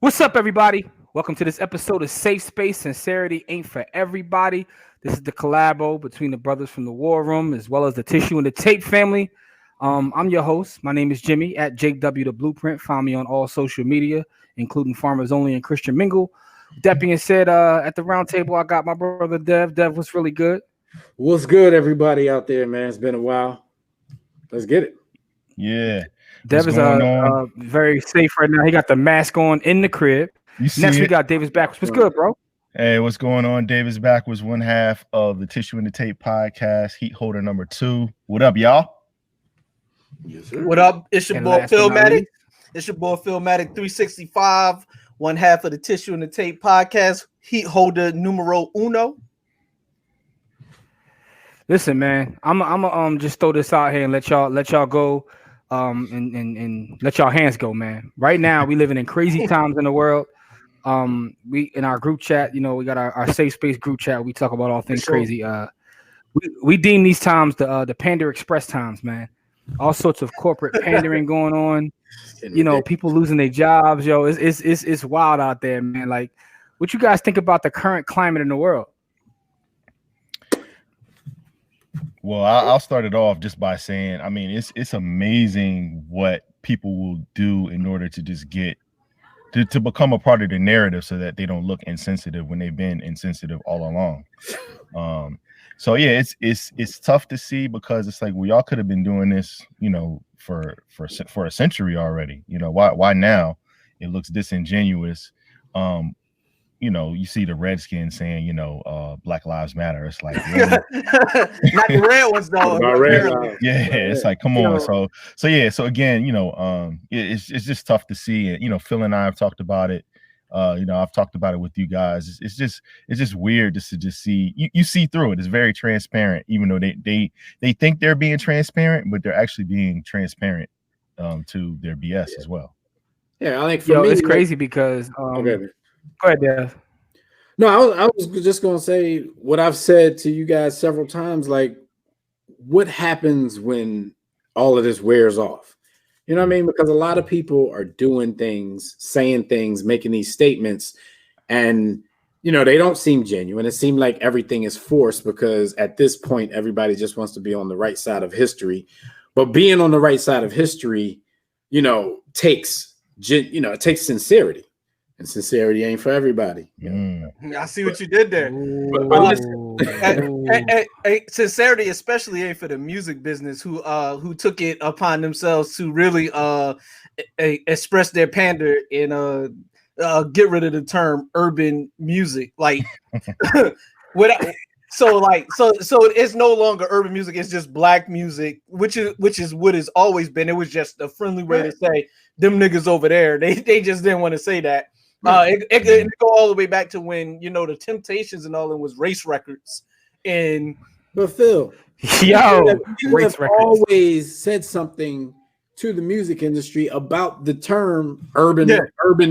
What's up, everybody? Welcome to this episode of Safe Space. Sincerity Ain't For Everybody. This is the collabo between the brothers from the War Room as well as the Tissue and the Tape family. I'm your host. My name is Jimmy at Jake W. The Blueprint. Find me on all social media, including Farmers Only and Christian Mingle. That being said, at the round table, I got my brother Dev. Dev, what's really good? What's good, everybody out there, man? It's been a while. Let's get it. Yeah. Dev is very safe right now. He got the mask on in the crib. Next, we got Davis back. What's good, bro? Hey, what's going on? Davis back was one half of the Tissue and the Tape podcast, Heat Holder number 2. What up, y'all? Yes, sir. What up? It's your boy Philmatic. It's your boy Philmatic 365, one half of the Tissue and the Tape podcast, Heat Holder numero uno. Listen, man, I'm just throw this out here and let y'all go. And let y'all hands go, man. Right now, we living in crazy times in the world. We in our group chat, we got our safe space group chat. We talk about all things crazy. We deem these times the Pander Express times, man. All sorts of corporate pandering going on. People losing their jobs, yo. It's wild out there, man. Like, what you guys think about the current climate in the world? Well, I'll start it off just by saying, I mean, it's amazing what people will do in order to just get to become a part of the narrative so that they don't look insensitive when they've been insensitive all along. So yeah, it's tough to see because it's like we all could have been doing this, for a century already. Why now it looks disingenuous. You see the Redskins saying, Black Lives Matter. It's like, not the red ones though. Yeah, it's like, come on. So again, it's just tough to see it. Phil and I have talked about it. I've talked about it with you guys. It's just weird just to see you see through it. It's very transparent, even though they think they're being transparent, but they're actually being transparent to their BS as well. Yeah, I think for me, it's crazy because go ahead, Dev. No, I was just going to say what I've said to you guys several times. Like, what happens when all of this wears off? You know what I mean? Because a lot of people are doing things, saying things, making these statements, and they don't seem genuine. It seems like everything is forced because at this point, everybody just wants to be on the right side of history. But being on the right side of history, takes sincerity. And sincerity ain't for everybody. I see what you did there. Sincerity especially ain't for the music business who took it upon themselves to really express their pander and get rid of the term urban music. Like so it's no longer urban music, it's just black music, which is what it's always been. It was just a friendly way to say them niggas over there. They just didn't want to say that. It go all the way back to when the Temptations and all them was race records. But Phil, you have always said something to the music industry about the term urban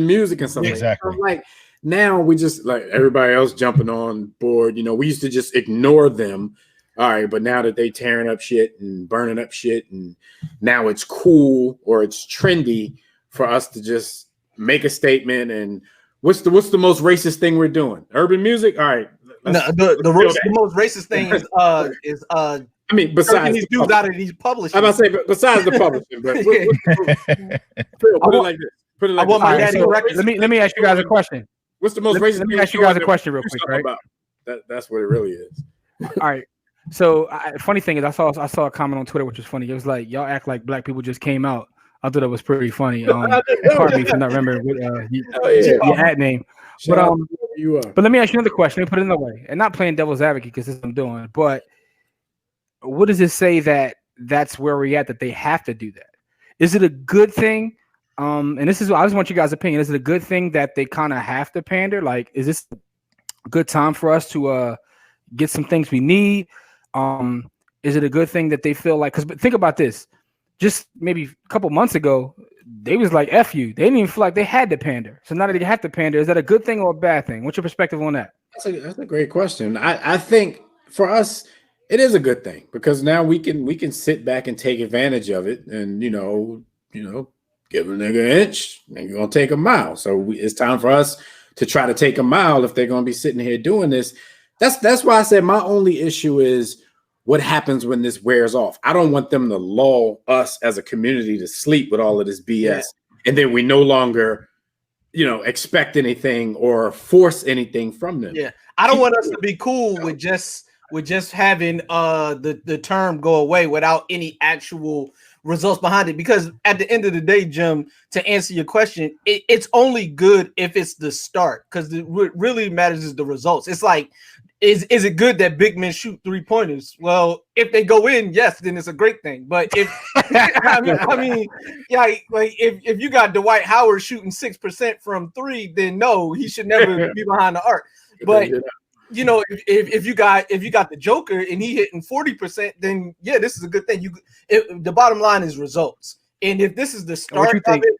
music and something. Exactly. Like now we just like everybody else jumping on board. We used to just ignore them. All right, but now that they tearing up shit and burning up shit, and now it's cool or it's trendy for us to just make a statement. And what's the most racist thing we're doing? Urban music. All right. The most racist thing is I mean, besides these dudes out of these publishing. I'm about to say, but besides the publishing, but put it like this. Put it like I want my daddy records. Let me ask you guys a question. What's the most racist? Let me ask you guys a question real quick, right? About? That's what it really is. All right. So, funny thing is, I saw a comment on Twitter which was funny. It was like, y'all act like black people just came out. I thought it was pretty funny. Pardon me for not remembering your ad name. But but let me ask you another question. Let me put it another way, and not playing devil's advocate because this is what I'm doing. But what does it say that's where we're at? That they have to do that? Is it a good thing? And this is I just want you guys' opinion. Is it a good thing that they kind of have to pander? Like, is this a good time for us to get some things we need? Is it a good thing that they feel like? Because think about this. Just maybe a couple months ago, they was like, F you. They didn't even feel like they had to pander. So now that they have to pander, is that a good thing or a bad thing? What's your perspective on that? That's a great question. I think for us, it is a good thing because now we can sit back and take advantage of it and, give a nigga an inch, nigga gonna take a mile. So it's time for us to try to take a mile if they're gonna be sitting here doing this. That's why I said my only issue is what happens when this wears off. I don't want them to lull us as a community to sleep with all of this BS, and then we no longer, expect anything or force anything from them. Yeah, I don't want us to be cool with just having the term go away without any actual results behind it, because at the end of the day, Jim, to answer your question, it's only good if it's the start, because what really matters is the results. It's like, is it good that big men shoot 3-pointers? Well, if they go in, yes, then it's a great thing. But if I mean, like if you got Dwight Howard shooting 6% from 3, then no, he should never be behind the arc. But if you got the Joker and he hitting 40%, then yeah, this is a good thing. The bottom line is results, and if this is the start of it,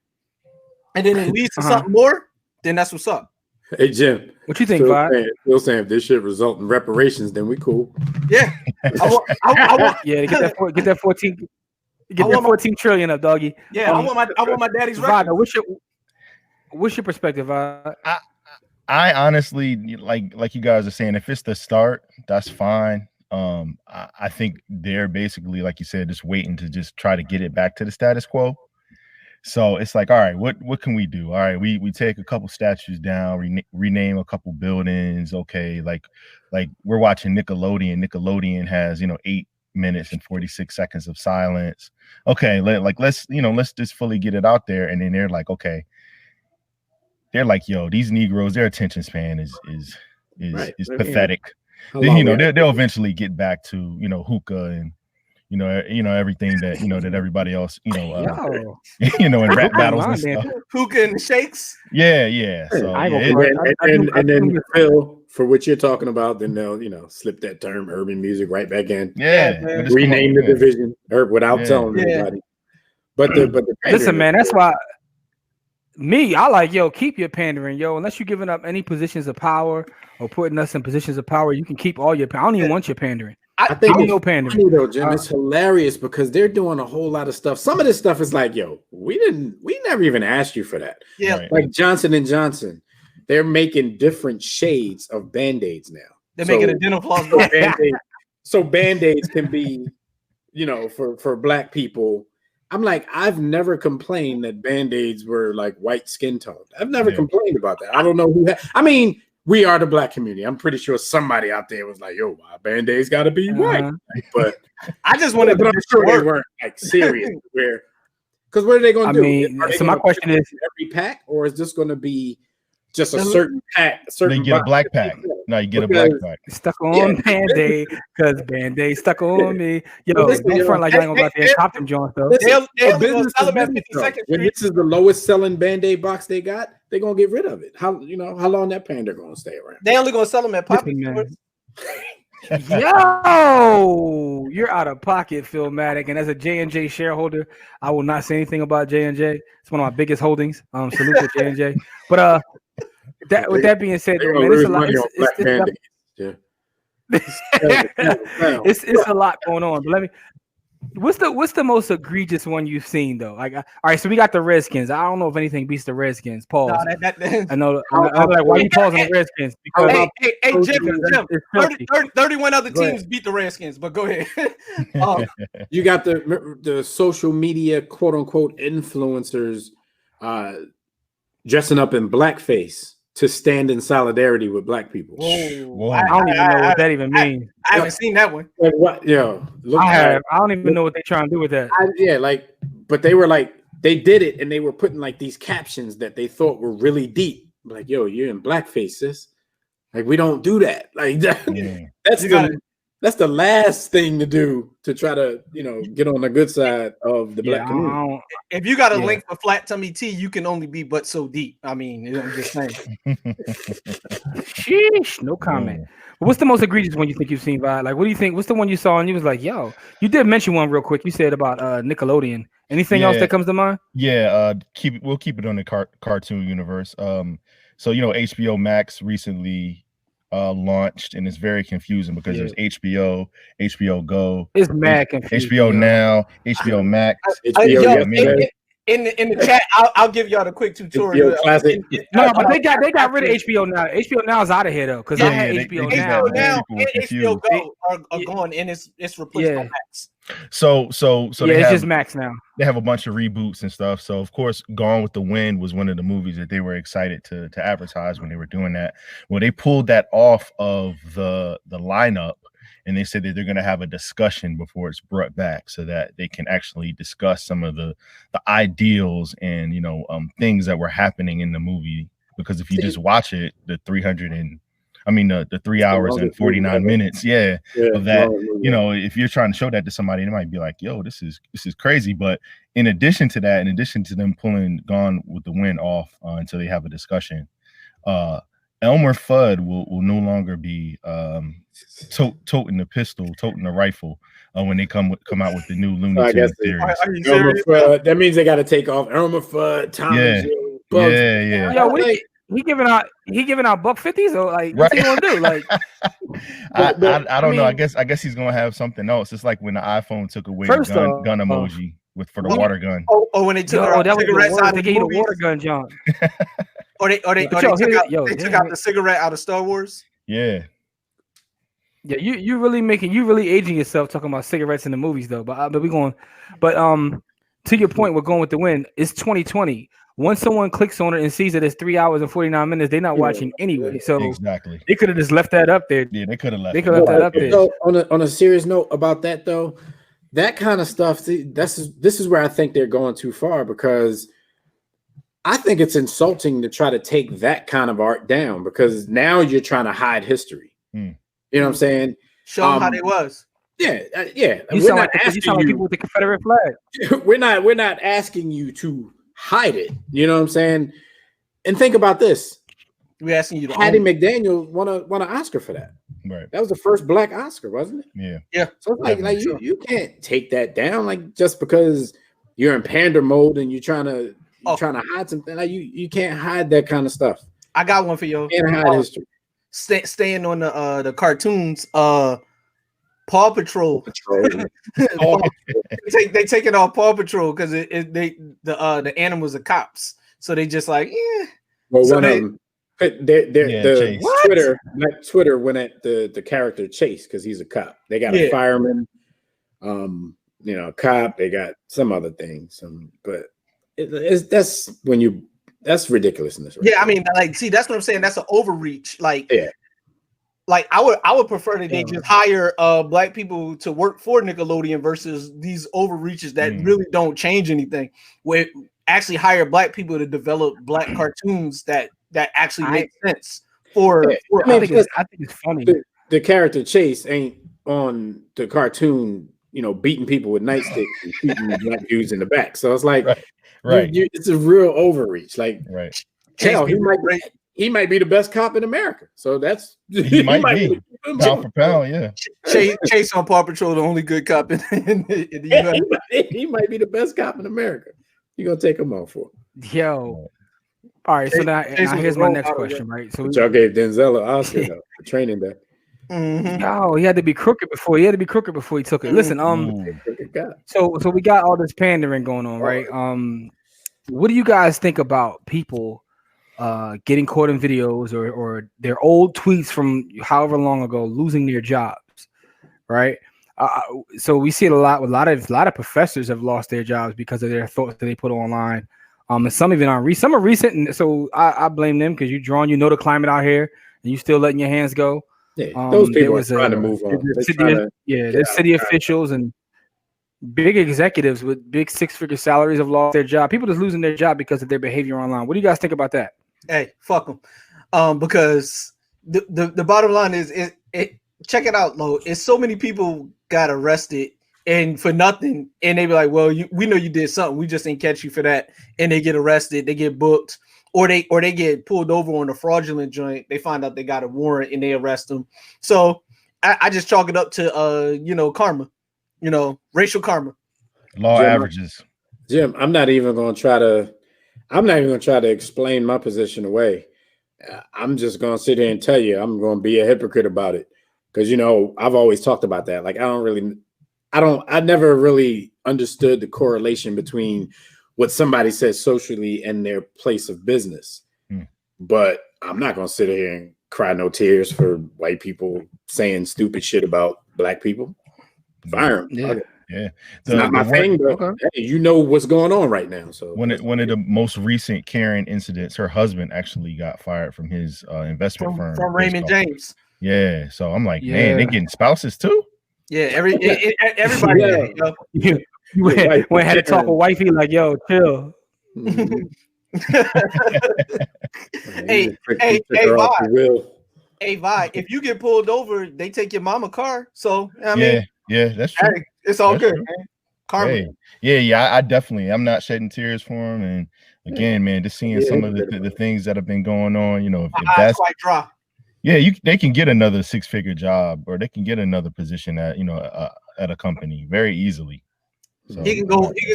and then it leads to something more, then that's what's up. Hey Jim, what you think, Vi? Still saying if this shit result in reparations, then we cool. Yeah, I want get that 14. Get that 14 trillion up, doggy. Yeah, I want my daddy's record. What's your perspective, Vi? I honestly, like you guys are saying, if it's the start, that's fine. I think they're basically, like you said, just waiting to just try to get it back to the status quo. So it's like, all right, what can we do? All right, we take a couple statues down, rename a couple buildings. Okay, like we're watching Nickelodeon. Nickelodeon has 8 minutes and 46 seconds of silence. Okay, let's just fully get it out there. And then they're like, okay. They're like, yo, these Negroes, their attention span is pathetic. They'll eventually get back to hookah and everything that everybody else in rap battles and stuff. Hookah and shakes. Yeah. So and then Phil, for what you're talking about, then they'll slip that term urban music right back in. Yeah, rename the division without telling anybody. But listen, man, that's why. I like, keep your pandering, unless you're giving up any positions of power or putting us in positions of power, you can keep all your. I don't even want your pandering. I think it's no pandering. Funny though, Jim, it's hilarious because they're doing a whole lot of stuff. Some of this stuff is like, we never even asked you for that. Yeah, right. Like Johnson & Johnson, they're making different shades of Band-Aids now. They're making a dental floss. So Band-Aids can be, for Black people. I'm like, I've never complained that Band-Aids were like white skin tone. I've never complained about that. I don't know who. We are the Black community. I'm pretty sure somebody out there was like, "Yo, my Band-Aids got to be white." But I just wanted to. I'm sure they weren't like serious. Because what are they going to do? So my question is, every pack, or is this going to be just a certain pack? You get a black pack. No, you get a black pack. Stuck on Band-Aid because Band-Aid stuck on me. Don't front like I ain't gonna go out there and cop them joints though. When this is the lowest selling Band-Aid box they got, they're gonna get rid of it. How long that Pander gonna stay around? They only gonna sell them at Poppy stores. Yo, you're out of pocket, Philmatic. And as a J&J shareholder, I will not say anything about J&J. It's one of my biggest holdings. Salute to J&J. But with that being said, man, it's a lot. It's a lot going on. But what's the most egregious one you've seen though? Like, all right, so we got the Redskins. I don't know if anything beats the Redskins. Pause. No, I know. I'm like, why are you pausing the Redskins? Because Jim, 31 other teams beat the Redskins. But go ahead. You got the social media quote unquote influencers dressing up in blackface to stand in solidarity with Black people. Whoa. I don't even know what that even means. I haven't seen that one. Like what? I don't even know what they're trying to do with that. But they were like, they did it and they were putting like these captions that they thought were really deep. Like, yo, you're in blackface, sis. Like, we don't do that. Like, that's the last thing to do to try to, get on the good side of the Black community. If you got a link for Flat Tummy Tea, you can only be but so deep. I mean, I'm just saying. Sheesh, no comment. But what's the most egregious one you think you've seen, Vi? Like, what do you think? What's the one you saw and you was like, yo, you did mention one real quick. You said about Nickelodeon. Anything else that comes to mind? Yeah, we'll keep it on the cartoon universe. So HBO Max recently launched, and it's very confusing because there's HBO Go, it's mad confusing. HBO Now, HBO Max. in the chat, I'll give y'all the quick tutorial. Classic. No, but they got rid of HBO now. HBO now is out of here though, because I had HBO now. HBO now and HBO Go are gone, and it's replaced by Max. So it's just Max now. They have a bunch of reboots and stuff. So of course, Gone with the Wind was one of the movies that they were excited to advertise when they were doing that. Well, they pulled that off of the lineup, and they said that they're going to have a discussion before it's brought back, so that they can actually discuss some of the ideals and things that were happening in the movie. Because if you just watch it, the 3 hours and 49 minutes, of that, if you're trying to show that to somebody, they might be like, "Yo, this is crazy." But in addition to that, in addition to them pulling Gone with the Wind off until they have a discussion, Elmer Fudd will no longer be toting the pistol, toting the rifle when they come out with the new Looney Tunes series. Elmer Fudd, that means they got to take off Elmer Fudd, Tommy. Yeah. He giving out $150s, or like what's he gonna do? Like, I don't know. I guess he's gonna have something else. It's like when the iPhone took away the gun emoji for the water gun. Oh, when they took out cigarettes out of the water gun, John. Or they took out the cigarette out of Star Wars. Yeah. Yeah, you really aging yourself talking about cigarettes in the movies though. But we going. But to your point, we're going with the Wind. It's 2020. Once someone clicks on it and sees that it's 3 hours and 49 minutes, they're not watching anyway. So exactly, they could have just left that up there. Yeah, they could have left. That up there. So on a serious note about that though, that kind of stuff. This is where I think they're going too far, because I think it's insulting to try to take that kind of art down, because now you're trying to hide history. You know what I'm saying? Show them how they was. Yeah. You sound like people with the Confederate flag. We're not asking you to hide it. You know what I'm saying? And think about this. We're asking you to Hattie McDaniel won an Oscar for that. Right. That was the first Black Oscar, wasn't it? Yeah. So it's like you can't take that down, like, just because you're in pander mode and you're trying to hide something. Like you can't hide that kind of stuff. I got one for you. You can't hide history. Staying on the cartoons, Paw Patrol. They take it off Paw Patrol because the animals are cops, so they just like Well, so one of them, Twitter went at the character Chase because he's a cop. They got a fireman, a cop. They got some other things, but that's ridiculousness. Right? I mean, like, see, that's what I'm saying. That's an overreach. Like I would prefer that they just hire black people to work for Nickelodeon versus these overreaches that really don't change anything. Where actually hire black people to develop black cartoons that actually make sense for. I think it's funny. The character Chase ain't on the cartoon, beating people with nightsticks and shooting black dudes in the back. So it's like, right. It's a real overreach. Like, hell, he might be the best cop in America. So he might be pound for pound. Yeah. Chase on Paw Patrol, the only good cop in the US. He might be the best cop in America. You're gonna take him off for? Yo. All right. So now here's my next question. Right. So y'all gave Denzel an Oscar for training that. No, he had to be crooked before he took it. Listen, so we got all this pandering going on, right? What do you guys think about people getting caught in videos or their old tweets from however long ago losing their jobs, right? So we see it a lot. A lot of professors have lost their jobs because of their thoughts that they put online. And some even some are recent, and so I blame them because the climate out here, and you still letting your hands go. Yeah, those people are trying to move on. There's city officials and big executives with big six-figure salaries have lost their job. People just losing their job because of their behavior online. What do you guys think about that? Hey, fuck them. Because the bottom line is check it out, Lo. It's so many people got arrested and for nothing, and they be like, well, we know you did something, we just ain't catch you for that, and they get arrested, they get booked. Or they get pulled over on a fraudulent joint. They find out they got a warrant and they arrest them. So I just chalk it up to karma, racial karma. Law averages. Jim, I'm not even gonna try to explain my position away. I'm just gonna sit here and tell you I'm gonna be a hypocrite about it. Because I've always talked about that. Like I never really understood the correlation between what somebody says socially in their place of business. But I'm not gonna sit here and cry no tears for white people saying stupid shit about black people. Fire them. Yeah. It's not my thing, but hey, you know what's going on right now. So one of the most recent Karen incidents, her husband actually got fired from his investment firm from Raymond James. Yeah, so I'm like, man, they getting spouses too. Yeah, everybody. You had to talk with wifey like, yo, chill. Hey, Vi, if you get pulled over, they take your mama car. So I mean, that's true. Hey, it's all good, man. Karma. Hey, I definitely, I'm not shedding tears for him. And again, man, just seeing some of the things that have been going on, you know, if that's quite dry. Yeah, they can get another 6-figure job, or they can get another position at at a company very easily. So, he can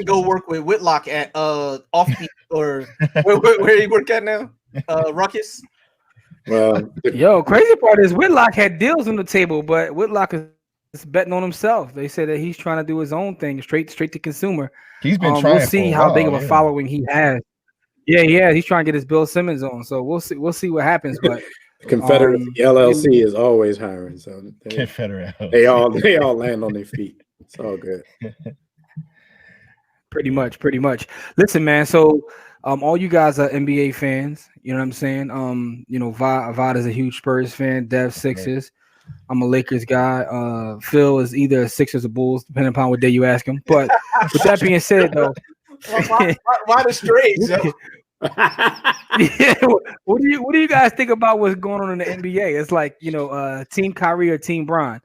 go work with Whitlock at Offbeat or where he work at now? Ruckus. Well, yo, crazy part is Whitlock had deals on the table, but Whitlock is betting on himself. They say that he's trying to do his own thing, straight to consumer. He's been trying. We'll see how big of a following he has. Yeah, he's trying to get his Bill Simmons on. So we'll see what happens. But Confederate LLC is always hiring. So Confederate. They all land on their feet. It's all good. Pretty much. Listen, man. So all you guys are NBA fans. You know what I'm saying? Vod is a huge Spurs fan. Dev Sixers. I'm a Lakers guy. Phil is either Sixers or Bulls, depending upon what day you ask him. But with that being said, though, why the straight? What do you guys think about what's going on in the NBA? It's like, Team Kyrie or Team Bron.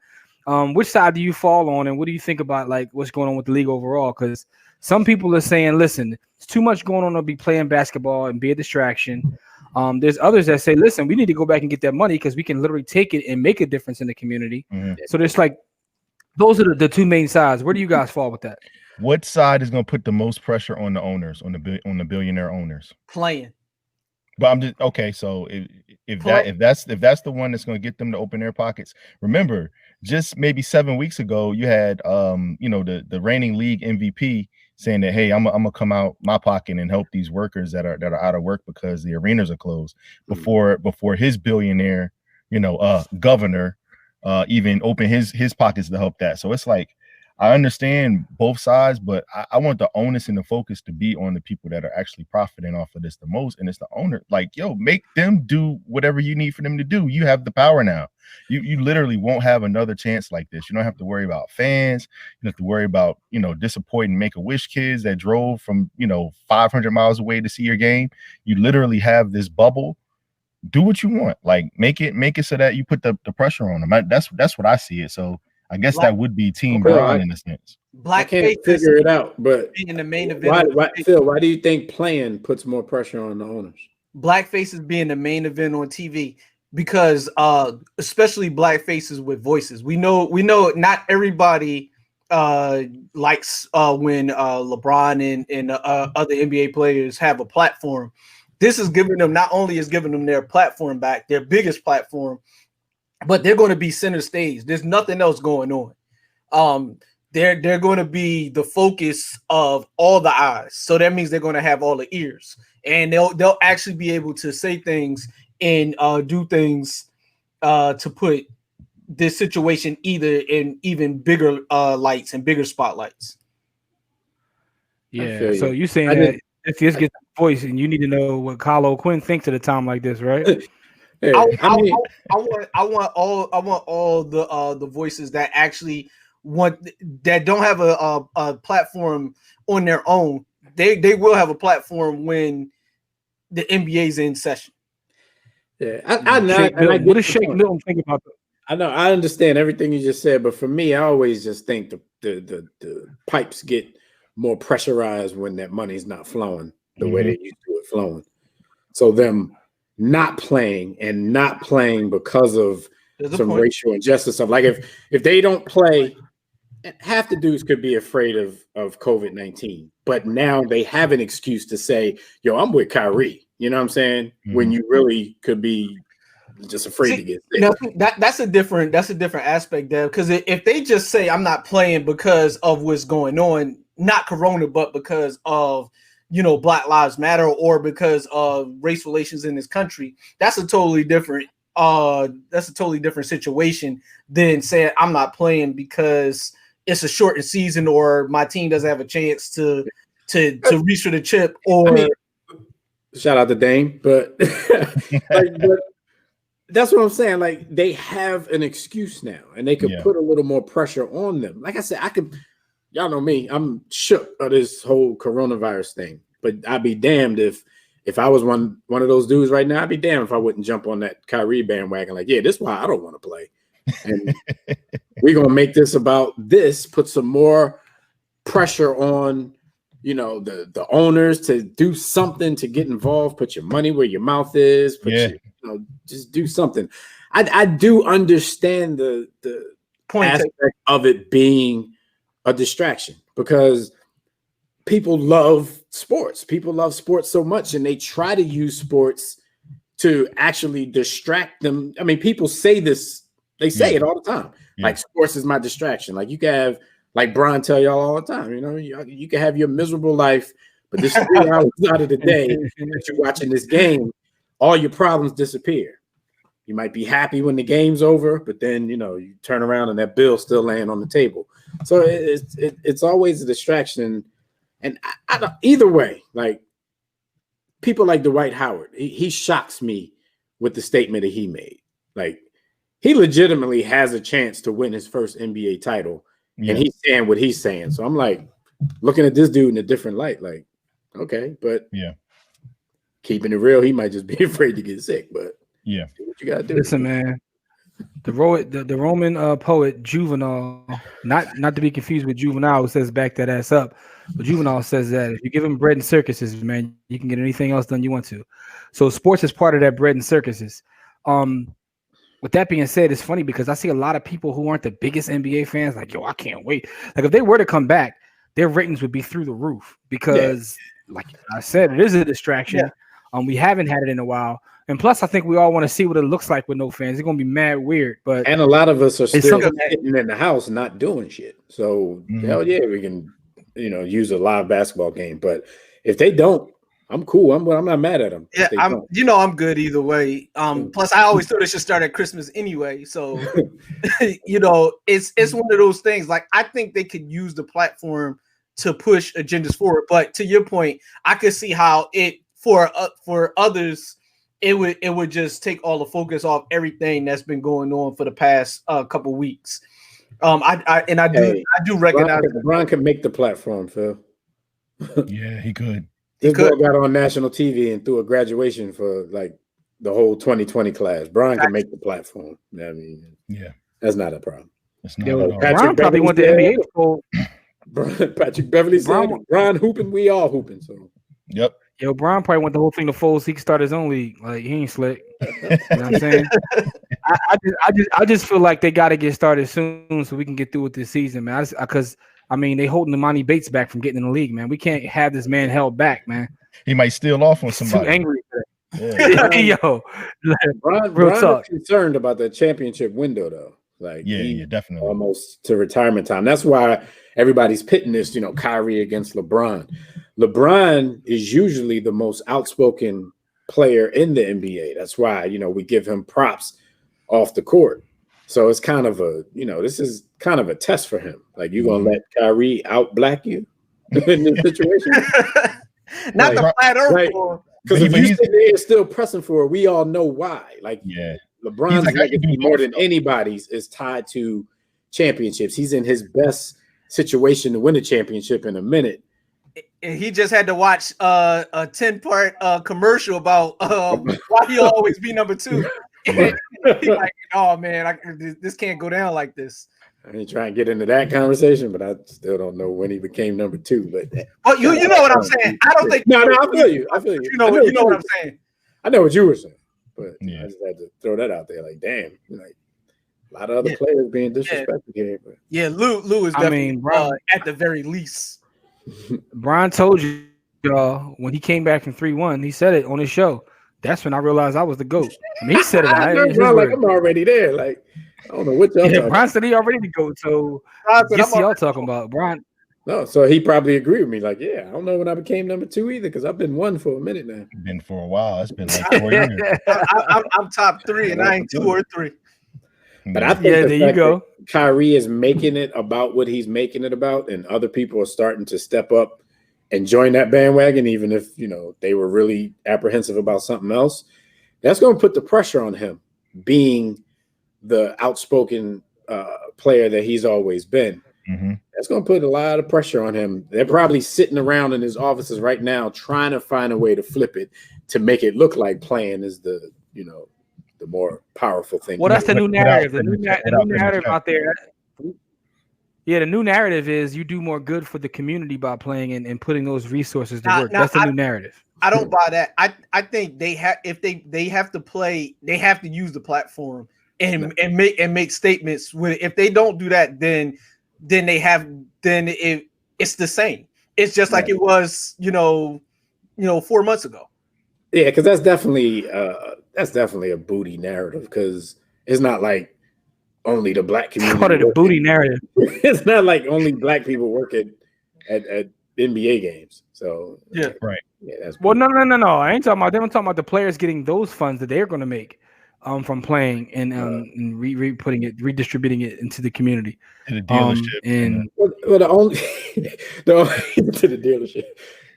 Which side do you fall on, and what do you think about like what's going on with the league overall? Because some people are saying, listen, it's too much going on to be playing basketball and be a distraction. There's others that say, listen, we need to go back and get that money because we can literally take it and make a difference in the community. So there's like, those are the two main sides. Where do you guys fall with that? What side is going to put the most pressure on the owners, on the billionaire owners? Playing. But I'm just okay. So if that's the one that's going to get them to open their pockets, remember, just maybe 7 weeks ago, you had the reigning league MVP saying that, hey, I'm gonna come out my pocket and help these workers that are out of work because the arenas are closed. Before his billionaire, governor, even open his pockets to help that. So it's like, I understand both sides, but I want the onus and the focus to be on the people that are actually profiting off of this the most. And it's the owner. Like, yo, make them do whatever you need for them to do. You have the power now. You literally won't have another chance like this. You don't have to worry about fans. You don't have to worry about, disappointing Make-A-Wish kids that drove from, 500 miles away to see your game. You literally have this bubble. Do what you want. Like, make it so that you put the pressure on them. That's what I see it. So I guess that would be Team Bron in a sense. I can't figure it out, but in the main event. Phil, why do you think playing puts more pressure on the owners? Black faces being the main event on TV, because especially black faces with voices. We know not everybody likes when LeBron and other NBA players have a platform. This is giving them, not only is giving them their platform back, their biggest platform, but they're going to be center stage. There's nothing else going on. They're going to be the focus of all the eyes. So that means they're going to have all the ears, and they'll actually be able to say things and do things to put this situation either in even bigger lights and bigger spotlights. Yeah. So you're saying that if this gets a voice, and you need to know what Kyle O'Quinn thinks at a time like this, right? Hey, I want all the voices that actually that don't have a platform on their own. They will have a platform when the NBA's in session. Yeah, I know. What does Shake Milton think about that? I know. I understand everything you just said, but for me, I always just think the pipes get more pressurized when that money's not flowing the way they used to it flowing. So them not playing because of some racial injustice stuff. Like if they don't play, half the dudes could be afraid of COVID-19, but now they have an excuse to say, yo, I'm with Kyrie. You know what I'm saying? When you really could be just afraid to get sick. That's a different aspect there. Because if they just say I'm not playing because of what's going on, not Corona, but because of Black Lives Matter or because of race relations in this country, that's a totally different situation than saying I'm not playing because it's a shortened season or my team doesn't have a chance to reach for the chip. Or shout out to Dame, but but that's what I'm saying. Like, they have an excuse now, and they could put a little more pressure on them. Like I said, y'all know me, I'm shook of this whole coronavirus thing. But I'd be damned if I was one of those dudes right now. I'd be damned if I wouldn't jump on that Kyrie bandwagon. Like, yeah, this is why I don't want to play. And we're gonna make this about this. Put some more pressure on, the owners to do something, to get involved. Put your money where your mouth is. Just do something. I do understand the point aspect of it being a distraction, because people love sports. People love sports so much, and they try to use sports to actually distract them. I mean, people say this, they say it all the time. Like, sports is my distraction. Like, you can have, like Brian tell y'all all the time, you can have your miserable life, but this 3 hours out of the day that you're watching this game, all your problems disappear. You might be happy when the game's over, but then, you turn around and that bill's still laying on the table. So it's always a distraction. And I don't, either way, like, people like Dwight Howard, he shocks me with the statement that he made. Like, he legitimately has a chance to win his first NBA title, and he's saying what he's saying. So I'm like, looking at this dude in a different light. Like, okay, but keeping it real, he might just be afraid to get sick. But what you gotta do? Listen, man. The Roman poet Juvenal, not to be confused with Juvenal, who says back that ass up, but Juvenal says that if you give him bread and circuses, man, you can get anything else done you want to. So sports is part of that bread and circuses. With that being said, it's funny because I see a lot of people who aren't the biggest NBA fans like, yo, I can't wait. Like, if they were to come back, their ratings would be through the roof because, like I said, it is a distraction. We haven't had it in a while. And plus, I think we all want to see what it looks like with no fans. It's going to be mad weird. And a lot of us are still sitting in the house not doing shit. So, hell yeah, we can, use a live basketball game. But if they don't, I'm cool. I'm not mad at them. Yeah, I'm good either way. Plus, I always thought it should start at Christmas anyway. So, it's one of those things. Like, I think they could use the platform to push agendas forward. But to your point, I could see how it for others, it would just take all the focus off everything that's been going on for the past couple weeks. I do recognize Brian can make the platform, Phil. Yeah, he could. This boy got on national TV and threw a graduation for like the whole 2020 class. Brian can make the platform. I mean, that's not a problem. That's not Brian probably went to NBA school. Patrick Beverly said, Brian hooping, we all hooping. So, yep. Yo, Brian probably want the whole thing to fold so he can start his own league. Like, he ain't slick. You know what I'm saying? I just feel like they got to get started soon so we can get through with this season, man. Because they holding Imani Bates back from getting in the league, man. We can't have this man held back, man. He might steal off on somebody. Too angry. Yo, Brian is concerned about the championship window, though. Like, definitely. Almost to retirement time. That's why everybody's pitting this, Kyrie against LeBron. LeBron is usually the most outspoken player in the NBA. That's why, we give him props off the court. So it's kind of this is kind of a test for him. Like, you gonna let Kyrie out black you in this situation? Not the flat earth. Because if you sit there still pressing for it, we all know why. Like, LeBron's legacy more than anybody's is tied to championships. He's in his best situation to win a championship in a minute. And he just had to watch a 10-part commercial about why he'll always be number 2. He's like, oh man, this can't go down like this. I ain't trying to get into that conversation, but I still don't know when he became number 2. But you know what I'm saying. I don't think. No, I feel you. You know what I'm saying. I know what you were saying, but I just had to throw that out there. Like, damn, like a lot of other players being disrespected here. But. Yeah, Lou is definitely at the very least. Brian told you, y'all, when he came back from 3-1, he said it on his show. That's when I realized I was the GOAT. I mean, he said it. I'm already there. Like, I don't know what y'all talking about. Brian said he already the GOAT. So guess y'all talking about Brian. No, so he probably agreed with me. Like, yeah, I don't know when I became number 2 either, because I've been 1 for a minute now. Been for a while. It's been like 4 years. I'm top 3, and I ain't 2 or 3. But I think there you go. Kyrie is making it about what he's making it about, and other people are starting to step up and join that bandwagon, even if they were really apprehensive about something else. That's going to put the pressure on him, being the outspoken player that he's always been. Mm-hmm. That's going to put a lot of pressure on him. They're probably sitting around in his offices right now trying to find a way to flip it to make it look like playing is the more powerful thing. Well, that's the new narrative. The new narrative out there. Yeah, the new narrative is you do more good for the community by playing and putting those resources to work. That's the new narrative. I don't buy that. I think they have, if they have to play, they have to use the platform and make statements with it. If they don't do that, then it's the same. It's just like it was, 4 months ago. Yeah, because that's definitely a booty narrative, because it's not like only the black community. Part of the booty narrative. It's not like only black people work at NBA games. So yeah, right. Yeah, that's well, no. I ain't talking about them. I'm talking about the players getting those funds that they're going to make from playing and redistributing it into the community. To the dealership. The only to the dealership.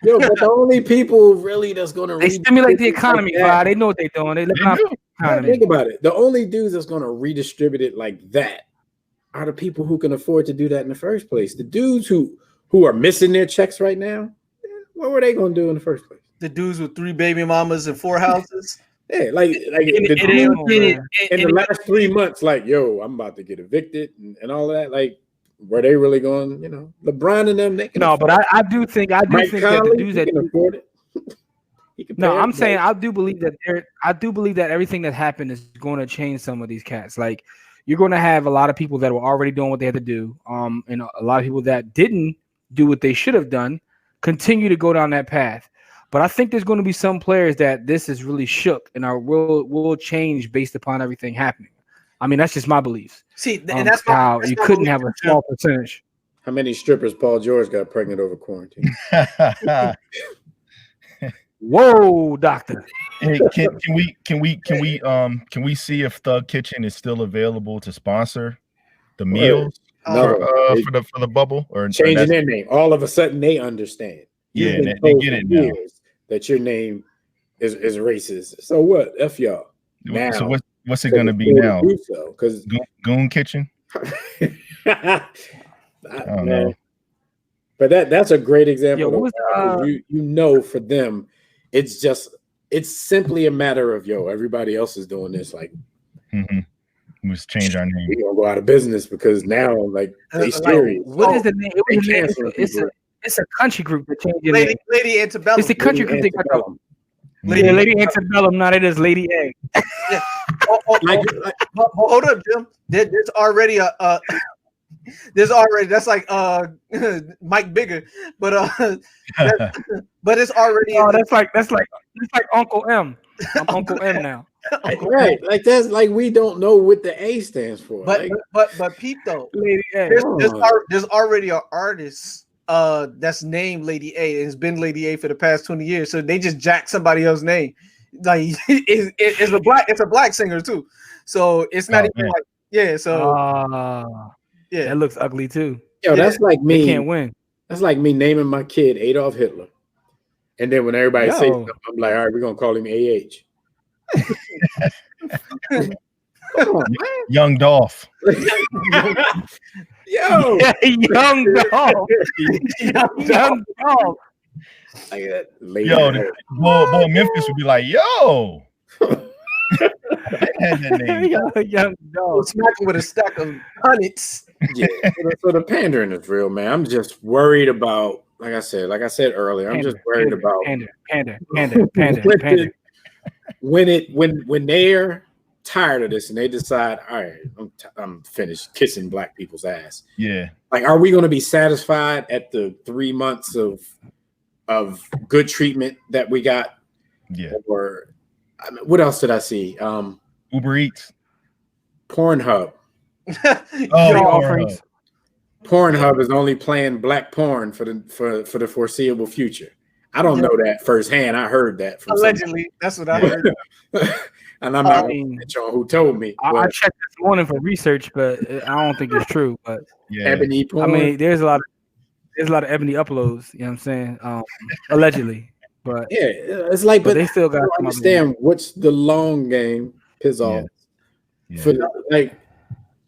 Yo, but the only people really that's going to stimulate the economy. Like they know what they're doing. They think about it. The only dudes that's going to redistribute it like that are the people who can afford to do that in the first place. The dudes who are missing their checks right now, what were they going to do in the first place? The dudes with 3 baby mamas and 4 houses. Yeah, like in the last 3 months, like, yo, I'm about to get evicted and all of that. Like, were they really going? LeBron and them. They can but I do think that the dudes that can afford it. No, I'm saying I do believe that everything that happened is going to change some of these cats. Like, you're going to have a lot of people that were already doing what they had to do, and a lot of people that didn't do what they should have done continue to go down that path. But I think there's going to be some players that this is really shook and will change based upon everything happening. I mean, that's just my beliefs. See, and that's how you couldn't have a small percentage. How many strippers Paul George got pregnant over quarantine? Whoa, doctor. Hey, can we see if Thug Kitchen is still available to sponsor the meals for the bubble, or changing their name? All of a sudden, they understand. Yeah, they get it now. That your name is racist. So what? F y'all. Now, so what's it going to be now? Because Goon Kitchen. I don't know. But that's a great example. For them, it's simply a matter of everybody else is doing this. Like, let's change our name. We're gonna go out of business because now, like, they serious. What is the name? It's a country group that changed your name. Lady Antebellum. It's a country group. Lady Antebellum. Not it is Lady A. Yeah. Hold up, Jim. There's already that's like Mike Bigger, but it's already that's like Uncle M. I'm Uncle M now. Right, like that's like we don't know what the A stands for. But Pete though, Lady A. There's already an artist that's named Lady A and has been Lady A for the past 20 years. So they just jack somebody else's name. Like it's a black singer too. So it's not even like that looks ugly too. Yo, that's like me. They can't win. That's like me naming my kid Adolf Hitler. And then when everybody says something, I'm like, all right, we're gonna call him AH. Come on, man. Young Dolph. Yo, Young Dolph. Young Dolph. Boy, Memphis would be like, yo. Young Dolph. Smacking with a stack of hundreds. Yeah. So the pandering is real, man. I'm just worried about, like I said earlier, I'm just worried about Pander. When they're tired of this and they decide, all right, I'm finished kissing black people's ass. Yeah. Like, are we going to be satisfied at the 3 months of good treatment that we got? Yeah. Or what else did I see? Uber Eats, Pornhub. Offerings. Pornhub is only playing black porn for the foreseeable future. I don't know that firsthand. I heard that from allegedly. That's what I heard. And I'm not going to mention who told me. I checked this morning for research, but I don't think it's true. But ebony porn. I mean, there's a lot of ebony uploads. You know what I'm saying? Allegedly, but it's like, but they still got to understand what's the long game. Pizzle. For like,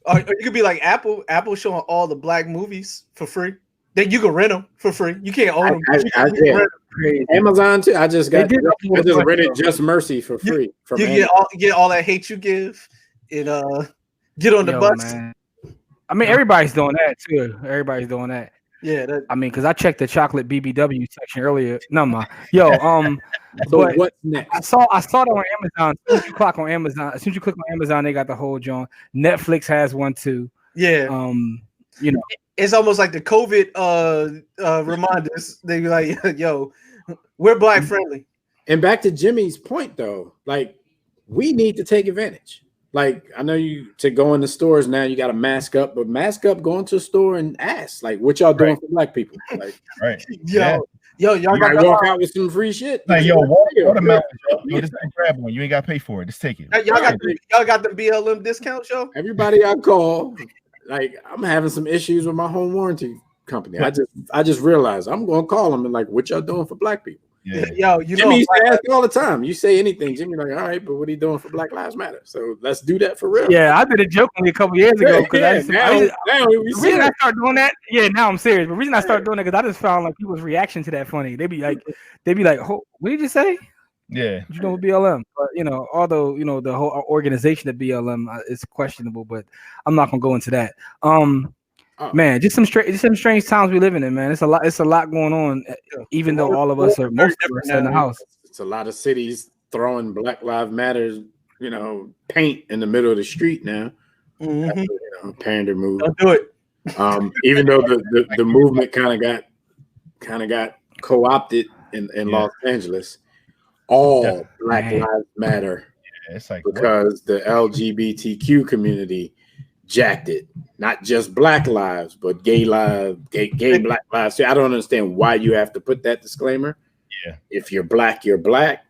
or you could be like Apple showing all the black movies for free. Then you can rent them for free. You can't own them. Amazon too. I just rented Just Mercy for free. You get all that hate you give, and get on the bus. Man. I mean, everybody's doing that too. Everybody's doing that. Yeah. I mean, because I checked the chocolate BBW section earlier. So what's next? I saw that on Amazon. As soon as you click on Amazon, they got the whole joint. Netflix has one too. Yeah. It's almost like the COVID reminders. They be like, yo, we're black friendly. And back to Jimmy's point though, like we need to take advantage. Like I know to go in the stores now, you got to mask up, but mask up, going to a store and ask, like, what y'all doing for black people? Like, Yo, y'all got to walk out with some free shit. Like, watermelon. Just grab one. You ain't got to pay for it. Just take it. Y'all got the BLM discount, yo. Everybody I call, like, I'm having some issues with my home warranty company. I just realized I'm going to call them and like, what y'all doing for black people? Yo, Jimmy asks all the time. You say anything, Jimmy, like, all right, but what are you doing for Black Lives Matter? So let's do that for real. Yeah, I did a joke only a couple years ago because now the reason I started doing that. Yeah, now I'm serious. But the reason I started doing it because I just found like people's reaction to that funny. They'd be like, what did you say? Yeah, you know BLM, but although the whole organization of BLM is questionable, but I'm not gonna go into that. Man, just some strange times we living in, man. It's a lot going on. Even though all of us are most of us in the house, it's a lot of cities throwing Black Lives Matters, paint in the middle of the street now. Mm-hmm. Pander move. Don't do it. Even though the movement kind of got co-opted in Los Angeles, all Black Lives Matter. Yeah, it's like because the LGBTQ community jacked it. Not just Black lives, but gay lives, gay Black lives. See, I don't understand why you have to put that disclaimer. Yeah. If you're black, you're black.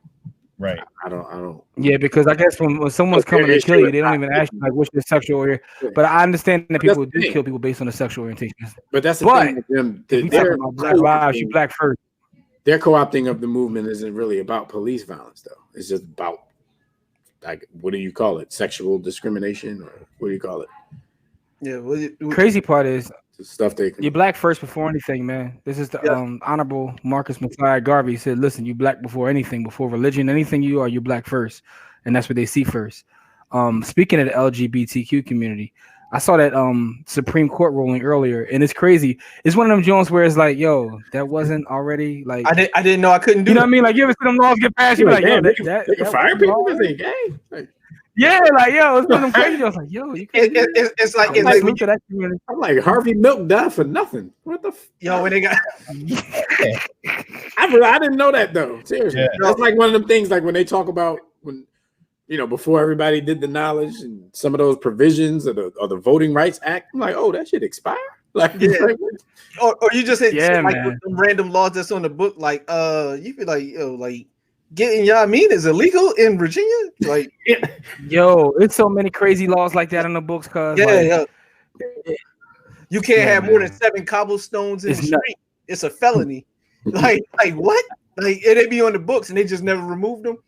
Right. I don't. Yeah, because I guess when someone's coming to kill you, they don't even ask you like what's your sexual orientation. But I understand that people do kill people based on the sexual orientation. But that's the thing with them. They're Black lives, you black first. Their co-opting of the movement isn't really about police violence, though. It's just about, like, what do you call it? Sexual discrimination, or what do you call it? Yeah. Crazy part is the stuff you're black first before anything, man. This is the Honorable Marcus Messiah Garvey said, "Listen, you black before anything, before religion, anything you are, you black first, and that's what they see first." Speaking of the LGBTQ community, I saw that Supreme Court ruling earlier, and it's crazy. It's one of them joints where it's like, yo, that wasn't already like I didn't know I couldn't do. You know what I mean? Like, you ever see them laws get passed? You're like, yo, they can fire people because they gay. Like, yeah, like, yo, it's one of them crazy. I was like, yo, you can't. It's like that community. I'm like, Harvey Milk died for nothing. What the? Yo, when they got. I didn't know that though. Seriously, that's like one of them things. Like when they talk about when. Before everybody did the knowledge and some of those provisions of the Voting Rights Act, I'm like, oh, that should expire. Like, or you just hit like man. some random laws that's on the book, like you feel like like getting y'all mean is illegal in Virginia, like yo, it's so many crazy laws like that in the books, cause you can't have more than 7 cobblestones in the street. It's a felony. like what? Like it be on the books and they just never removed them.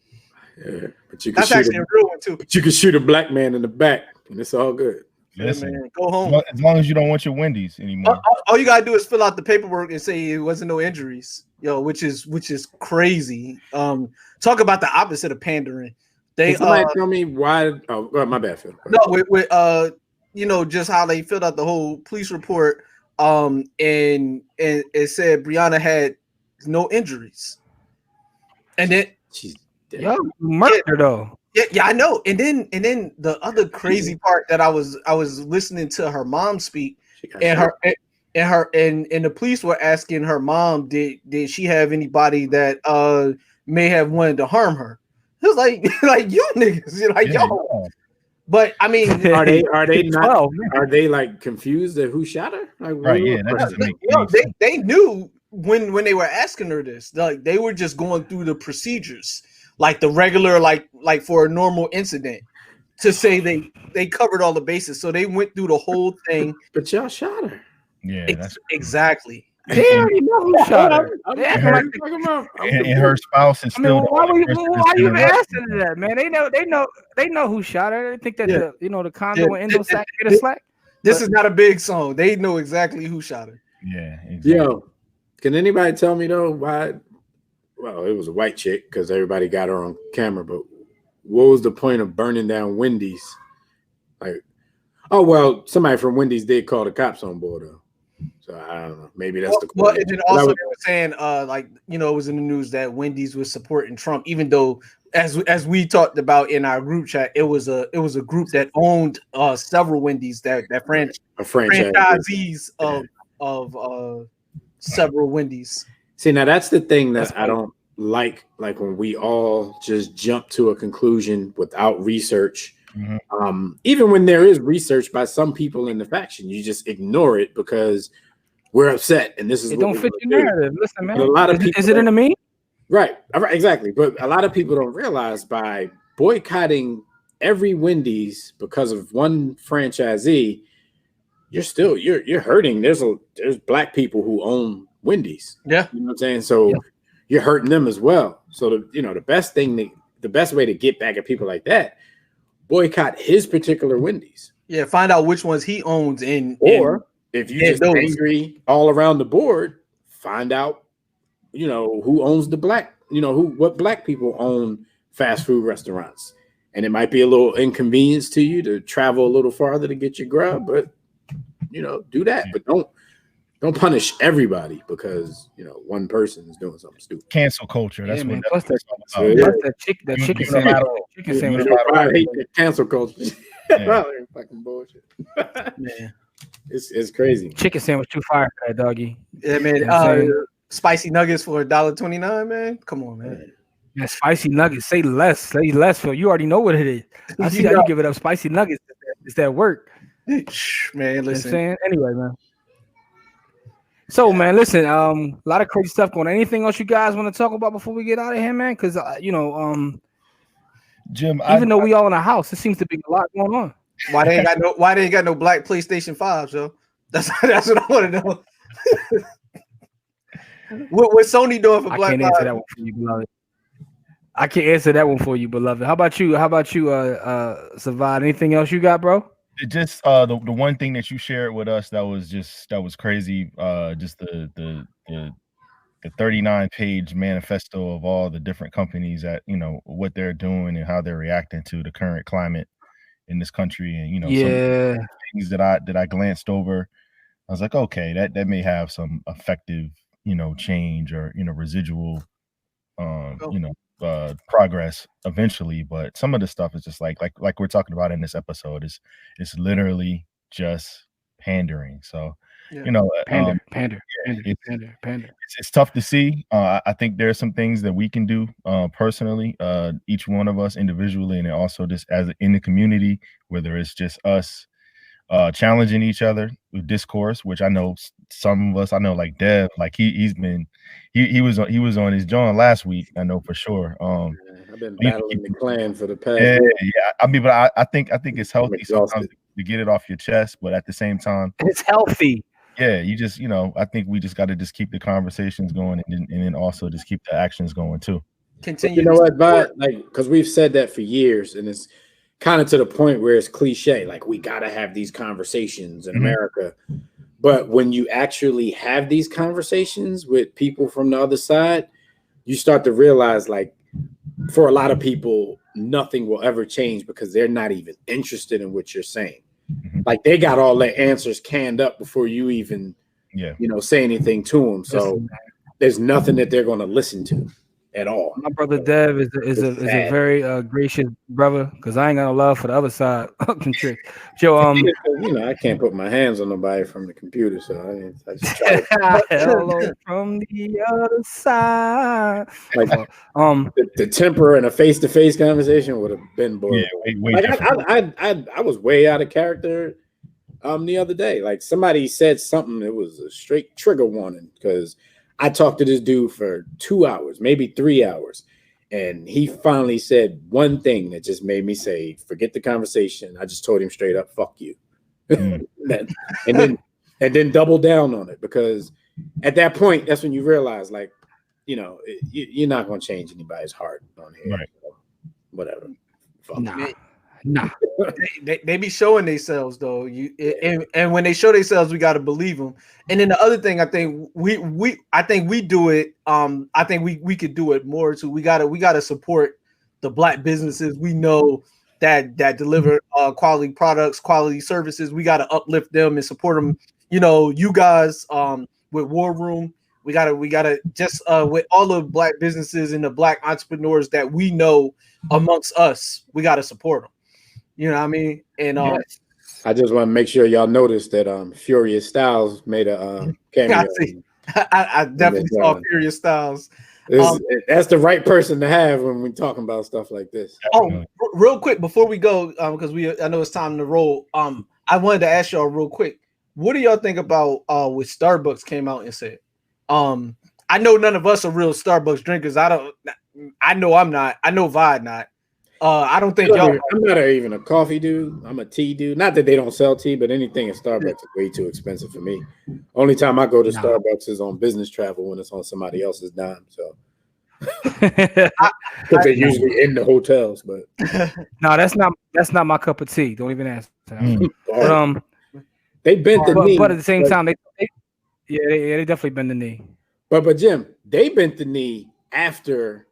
Yeah, but you can that's actually a real one too. But you can shoot a black man in the back, and it's all good. Listen, man, go home. As long as you don't want your Wendy's anymore. All you gotta do is fill out the paperwork and say it wasn't no injuries, which is crazy. Talk about the opposite of pandering. They tell me why. Oh, my bad, Phil. No, with just how they filled out the whole police report. And it said Brianna had no injuries, and then she's. Yo, murder though. Yeah, I know. And then the other crazy part that I was listening to her mom speak, and the police were asking her mom, did she have anybody that may have wanted to harm her? It was like you niggas, you're like, yo, But I mean, are they not? 12. Are they like confused at who shot her? Like, Right? Yeah, that doesn't make no, any sense. they knew when they were asking her this. Like they were just going through the procedures, like the regular, like for a normal incident, to say they covered all the bases. So they went through the whole thing. But y'all shot her. Yeah, that's exactly. They already know who shot her. They acting like and her spouse is still. why are you even asking that, man? They know who shot her. They think that the condo and Indo sack get a slack. This is not a big song. They know exactly who shot her. Yeah, exactly. Yo, can anybody tell me though why? Well, it was a white chick because everybody got her on camera, but what was the point of burning down Wendy's? Like, oh well, somebody from Wendy's did call the cops on board though. So I don't know. Maybe that's the. Well, and then also they were saying, it was in the news that Wendy's was supporting Trump, even though, as we talked about in our group chat, it was a group that owned several Wendy's that franchisees of several Wendy's. See, now that's the thing that I don't like when we all just jump to a conclusion without research. Mm-hmm. Even when there is research by some people in the faction, you just ignore it because we're upset, and this is it don't fit your narrative. Listen, man, a lot of people, is it in a meme? Right, exactly. But a lot of people don't realize by boycotting every Wendy's because of one franchisee, you're hurting. There's black people who own Wendy's. Yeah, you know what I'm saying. So you're hurting them as well. So the best way to get back at people like that, boycott his particular Wendy's. Yeah, find out which ones he owns or if you're just angry all around the board, find out, who owns the black, what black people own fast food restaurants. And it might be a little inconvenience to you to travel a little farther to get your grub, but do that. But don't punish everybody because one person is doing something stupid. Cancel culture. That's what. Plus that chicken sandwich. I hate the cancel culture. Fucking bullshit. Man. It's crazy. Chicken sandwich too fire for that doggy. Yeah, man. Spicy nuggets for $1.29, man. Come on, man. Yeah, spicy nuggets. Say less, Phil. You already know what it is. I see how you give it up. Spicy nuggets. It's that work. Man, listen. Anyway, man. So, man, listen. A lot of crazy stuff going on. Anything else you guys want to talk about before we get out of here, man? Because Jim, even though we all in a house, it seems to be a lot going on. Why they ain't got no black PlayStation 5, so that's what I want to know. What Sony doing for Black? I can't answer that one for you, beloved. I can't answer that one for you, beloved. How about you, Savad? Anything else you got, bro? Just the one thing that you shared with us that was crazy. Just the 39-page manifesto of all the different companies that what they're doing and how they're reacting to the current climate in this country, and some things that I glanced over. I was like, okay, that may have some effective change or residual progress eventually, but some of the stuff is just like we're talking about in this episode is literally just pandering. So pander. It's tough to see. I think there are some things that we can do personally, each one of us individually, and then also just as in the community, whether it's just us challenging each other with discourse, which I know some of us, I know like Dev, like he was on his John last week, I know for sure. I've been battling the clan for the past. Yeah. I mean, but I think it's healthy sometimes to get it off your chest, but at the same time, it's healthy. Yeah, you just I think we just got to just keep the conversations going, and then also just keep the actions going too. Continue. You know what, but because we've said that for years, and it's kind of to the point where it's cliche, like we got to have these conversations in America. But when you actually have these conversations with people from the other side, you start to realize, like, for a lot of people, nothing will ever change because they're not even interested in what you're saying. Like they got all their answers canned up before you even, say anything to them. So there's nothing that they're going to listen to. at all. My brother Dev is a very gracious brother because I ain't got no love for the other side of the trick. Joe, you know, I can't put my hands on nobody from the computer, so I just try to hello from the other side. Like the temper in a face-to-face conversation would have been boring. Yeah, way like I was way out of character the other day. Like somebody said something, it was a straight trigger warning because I talked to this dude for 2 hours, maybe 3 hours, and he finally said one thing that just made me say, forget the conversation. I just told him straight up, fuck you. and then double down on it, because at that point, that's when you realize, like, you know, you're not going to change anybody's heart on here. Right. So whatever. Fuck Nah. They be showing themselves though. And when they show themselves, we got to believe them. And then the other thing, I think we do it. I think we could do it more too. We gotta support the Black businesses we know that deliver quality products, quality services. We gotta uplift them and support them. You know, you guys with War Room. We gotta just with all the Black businesses and the Black entrepreneurs that we know amongst us, we gotta support them. You know what I mean? And I just want to make sure y'all noticed that Furious Styles made a cameo. I definitely saw Furious Styles. That's the right person to have when we're talking about stuff like this. Oh, real quick before we go, because I know it's time to roll. I wanted to ask y'all real quick, what do y'all think about what Starbucks came out and said? I know none of us are real Starbucks drinkers. I know I'm not. I know Vod not. I don't think y'all. I'm not even a coffee dude. I'm a tea dude. Not that they don't sell tea, but anything at Starbucks is way too expensive for me. Only time I go to Starbucks is on business travel when it's on somebody else's dime. So because they're usually in the hotels. But no, that's not my cup of tea. Don't even ask. But they bent the knee. But at the same time, they definitely bend the knee. But Jim, they bent the knee after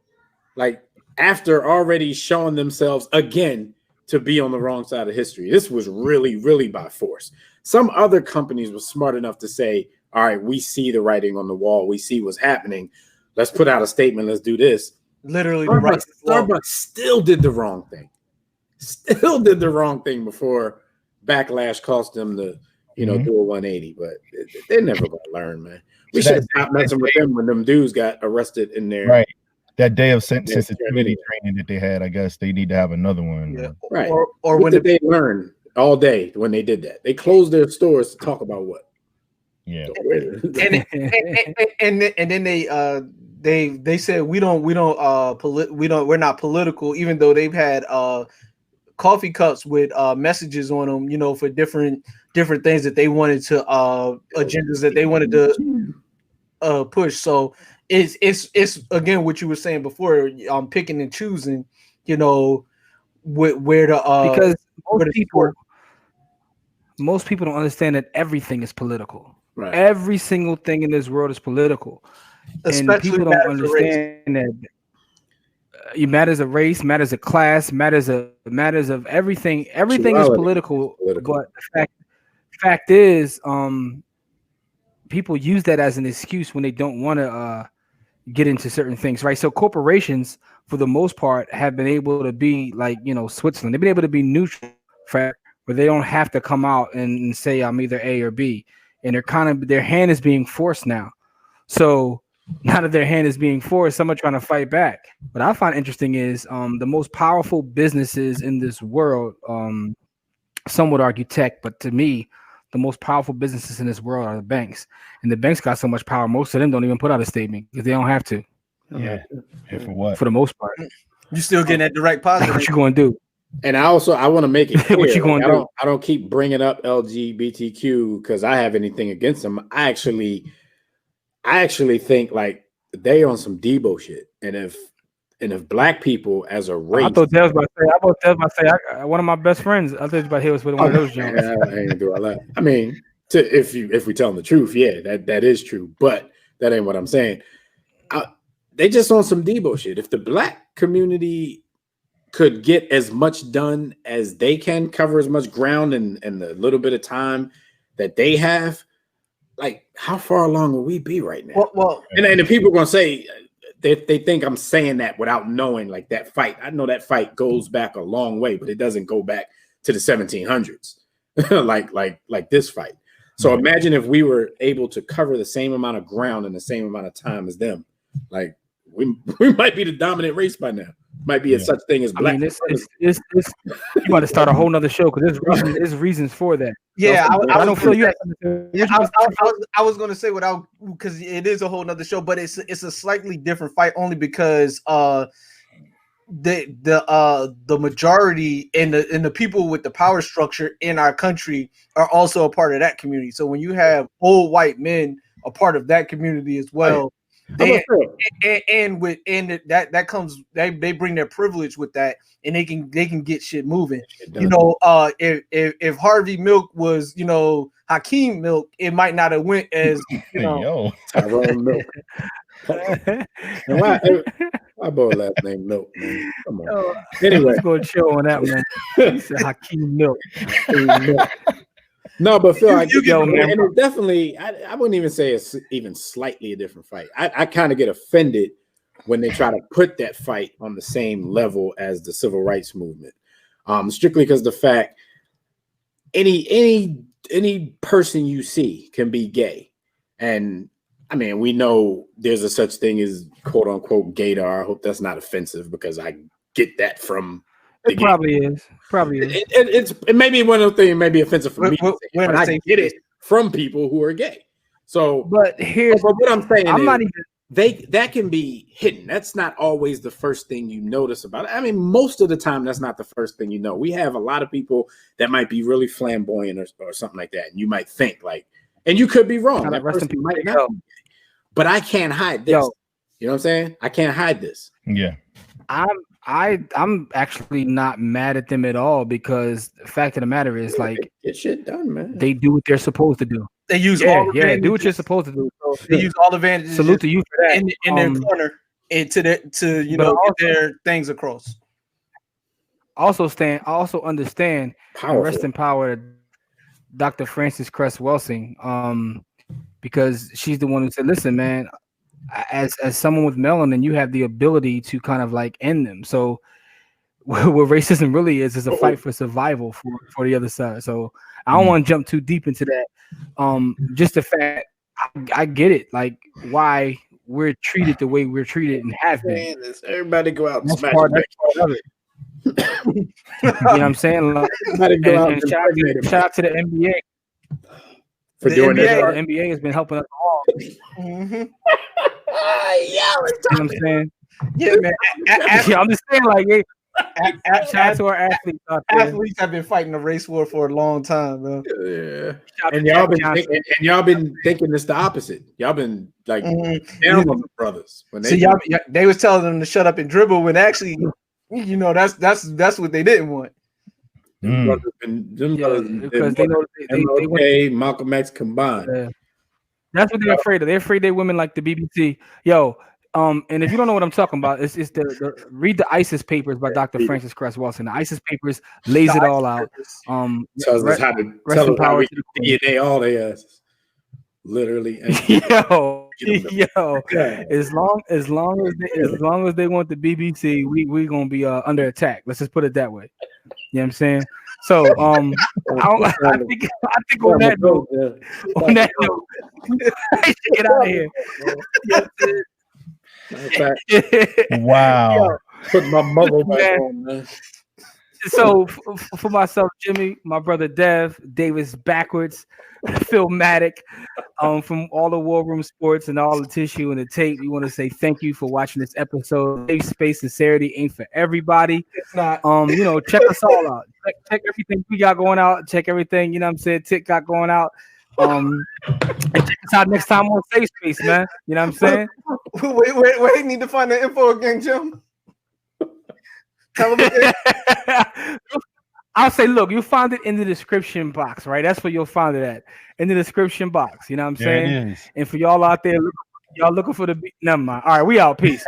already showing themselves again to be on the wrong side of history. This was really, really by force. Some other companies were smart enough to say, all right, we see the writing on the wall. We see what's happening. Let's put out a statement. Let's do this. Literally, Starbucks still did the wrong thing. Still did the wrong thing before backlash cost them to, do a 180. But they're never going to learn, man. We should have stopped messing with them when them dudes got arrested in there. Right. That day of sensitivity training that they had, I guess they need to have another one. Yeah. Right. Or when did they learn all day when they did that? They closed their stores to talk about what? Yeah. and then they said we're not political, even though they've had coffee cups with messages on them, for different things that they wanted to agendas that they wanted to push. So it's again what you were saying before. Picking and choosing, where to because most people don't understand that everything is political. Right. Every single thing in this world is political, especially, and people don't understand that. It matters of race, matters of class, matters of everything. Everything is political. But the fact is, people use that as an excuse when they don't want to get into certain things, right? So corporations, for the most part, have been able to be like, Switzerland. They've been able to be neutral, where they don't have to come out and say I'm either A or B, and their hand is being forced now. So now that their hand is being forced, some are trying to fight back. What I find interesting is the most powerful businesses in this world. Some would argue tech, but to me, the most powerful businesses in this world are the banks. And the banks got so much power, most of them don't even put out a statement because they don't have to. Yeah. For what? For the most part. You still getting that direct positive. What you going to do? And I want to make it clear. What you going to do? I don't keep bringing up LGBTQ because I have anything against them. I actually think like they on some Debo shit. And if black people as a race, I thought Dev's about to say, one of my best friends. I thought he was about to hit us with one of those jokes. I ain't do all that. I mean, if we tell them the truth, yeah, that is true. But that ain't what I'm saying. They just on some Debo shit. If the black community could get as much done as they can, cover as much ground in the little bit of time that they have, like how far along will we be right now? Well, and the people are gonna say they think I'm saying that without knowing like that fight. I know that fight goes back a long way, but it doesn't go back to the 1700s like this fight. So imagine if we were able to cover the same amount of ground in the same amount of time as them. Like we might be the dominant race by now. Might be a such thing as black. I mean, you about to start a whole nother show because there's reasons for that. Yeah, I don't feel you. I was going to say because it is a whole nother show, but it's a slightly different fight only because the majority and the people with the power structure in our country are also a part of that community. So when you have old white men a part of that community as well. That comes they bring their privilege with that, and they can get shit moving. If Harvey Milk was Hakeem Milk, it might not have went as Tyrone Milk. Why boy last name Milk, man? Come on. Anyway, let's go chill on that one. He said Hakeem Milk. No, but Phil, and it definitely, I wouldn't even say it's even slightly a different fight. I kind of get offended when they try to put that fight on the same level as the civil rights movement, strictly because the fact any person you see can be gay, and I mean we know there's a such thing as quote unquote gaydar. I hope that's not offensive because I get that from. It probably is. It may be one of those things. May be offensive for me, but I get it from people who are gay. So, but what I'm saying. I'm not even. That can be hidden. That's not always the first thing you notice about it. I mean, most of the time, that's not the first thing you know. We have a lot of people that might be really flamboyant or something like that, and you might think and you could be wrong. That person might not. But I can't hide this. You know what I'm saying? I can't hide this. Yeah. I'm actually not mad at them at all because the fact of the matter is get shit done, man. They do what they're supposed to do. They use all the do what you're supposed to do. So they use all the advantages. Salute to you for that in their corner and to get their things across. Also understand. Rest in power, Dr. Frances Cress Welsing, because she's the one who said, "Listen, man." As someone with melanin, you have the ability to kind of end them. So what racism really is a fight for survival for the other side. So I don't want to jump too deep into that. Just the fact I get it, why we're treated the way we're treated and have been. Everybody go out and smash part of it. You know what I'm saying? Shout out to the NBA. For doing that. The NBA has been helping us all. Mm-hmm. You know what I'm saying? Yeah, man. I'm just saying, shout out to our athletes out there. Athletes have been fighting the race war for a long time, man. Yeah. And y'all been thinking it's the opposite. Y'all been down on the brothers. When they was telling them to shut up and dribble when actually, that's what they didn't want. Because they know they Malcolm X combined. Yeah. That's what they're afraid of. They're afraid they women like the BBC. And if you don't know what I'm talking about, it's the read the ISIS papers by Dr. Frances Cress Welsing. The ISIS papers lays it all out. Tells us how to tell us how we DNA all their asses. Literally. As long as they want the BBC, we gonna be under attack. Let's just put it that way. You know what I'm saying? So I think on that note, get out of here. Wow. Put my mother back on, man. So for myself, Jimmy, my brother Dev, Davis backwards, Phil Maddock, from all the War Room Sports and all the tissue and the tape, we want to say thank you for watching this episode. Safe space, sincerity ain't for everybody. It's not. Check us all out. Check everything we got going out. Check everything, Tick got going out. And check us out next time on Safe Space, man. You know what I'm saying? Wait, need to find the info again, Jim. Tell them again. I'll say, look, you'll find it in the description box, right? That's where you'll find it at, in the description box. You know what I'm saying? It is. And for y'all out there, y'all looking for the never mind. All right, we out. Peace.